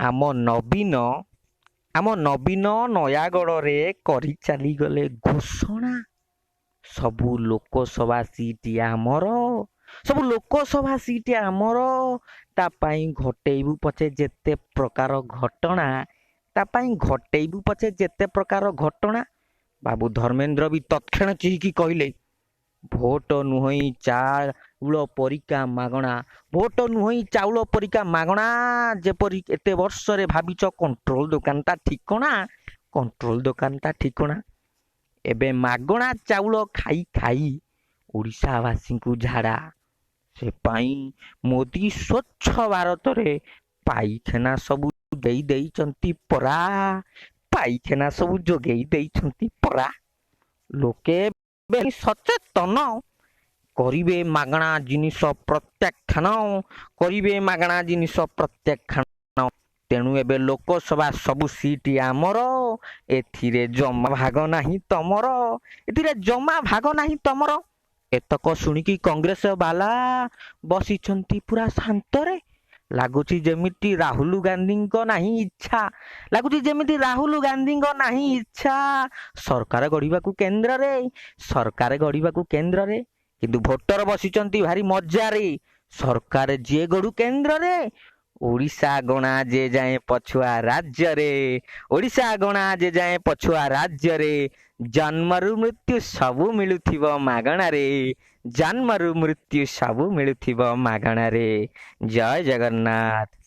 ଆମ ନବୀନ ଆମ ନବୀନ ନୟାଗଡ଼ରେ କରି ଚାଲିଗଲେ ଘୋଷଣା। ସବୁ ଲୋକସଭା ସିଟ୍ ଆମର, ସବୁ ଲୋକସଭା ସିଟ୍ ଆମର। ତା ପାଇଁ ଘଟେଇବୁ ପଛେ ଯେତେ ପ୍ରକାର ଘଟଣା, ତା ପାଇଁ ଘଟେଇବୁ ପଛେ ଯେତେ ପ୍ରକାର ଘଟଣା। ବାବୁ ଧର୍ମେନ୍ଦ୍ର ବି ତତ୍କ୍ଷଣ ଚିହିକି କହିଲେ, ଭୋଟ ନୁହଁଇ ଚାଉଳ ପରିକା ମାଗଣା, ଭୋଟ ନୁହଁଇ ଚାଉଳ ପରିକା ମାଗଣା। ଯେପରି ଏତେ ବର୍ଷରେ ଭାବିଛ କଣ୍ଟ୍ରୋଲ ଦୋକାନଟା ଠିକଣା, କଣ୍ଟ୍ରୋଲ ଦୋକାନଟା ଠିକଣା। ଏବେ ମାଗଣା ଚାଉଳ ଖାଇ ଖାଇ ଓଡ଼ିଶାବାସୀଙ୍କୁ ଝାଡ଼ା। ସେ ପାଇଁ ମୋଦି ସ୍ୱଚ୍ଛ ଭାରତରେ ପାଇଖାନା ସବୁ ଦେଇ ଦେଇଛନ୍ତି ପରା, ପାଇଖାନା ସବୁ ଯୋଗେଇ ଦେଇଛନ୍ତି ପରା। ଲୋକେ ଏବେ ସଚେତନ, କରିବେ ମାଗଣା ଜିନିଷ ପ୍ରତ୍ୟାଖ୍ୟାନ, କରିବେ ମାଗଣା ଜିନିଷ ପ୍ରତ୍ୟାଖ୍ୟାନ। ତେଣୁ ଏବେ ଲୋକସଭା ସବୁ ସିଟ୍ ଆମର, ଏଥିରେ ଜମା ଭାଗ ନାହିଁ ତମର, ଏଥିରେ ଜମା ଭାଗ ନାହିଁ ତମର। ଏତକ ଶୁଣିକି କଂଗ୍ରେସ ବାଲା ବସିଛନ୍ତି ପୁରା ଶାନ୍ତରେ। ଲାଗୁଛି ଯେମିତି ରାହୁଲ ଗାନ୍ଧୀଙ୍କ ନାହିଁ ଇଚ୍ଛା, ଲାଗୁଛି ଯେମିତି ରାହୁଲ ଗାନ୍ଧୀଙ୍କ ନାହିଁ ଇଚ୍ଛା ସରକାର ଗଢ଼ିବାକୁ କେନ୍ଦ୍ରରେ, ସରକାର ଗଢ଼ିବାକୁ କେନ୍ଦ୍ରରେ। କିନ୍ତୁ ଭୋଟର ବସିଛନ୍ତି ଭାରି ମଜାରେ, ସରକାର ଯିଏ ଗଢ଼ୁ କେନ୍ଦ୍ରରେ, ଓଡ଼ିଶା ଗଣା ଯେ ଯାଏଁ ପଛୁଆ ରାଜ୍ୟରେ, ଓଡ଼ିଶା ଗଣା ଯେ ଯାଏଁ ପଛୁଆ ରାଜ୍ୟରେ। ଜନ୍ମରୁ ମୃତ୍ୟୁ ସବୁ ମିଳୁଥିବ ମାଗଣାରେ, ଜନ୍ମରୁ ମୃତ୍ୟୁ ସବୁ ମିଳୁଥିବ ମାଗଣାରେ। ଜୟ ଜଗନ୍ନାଥ।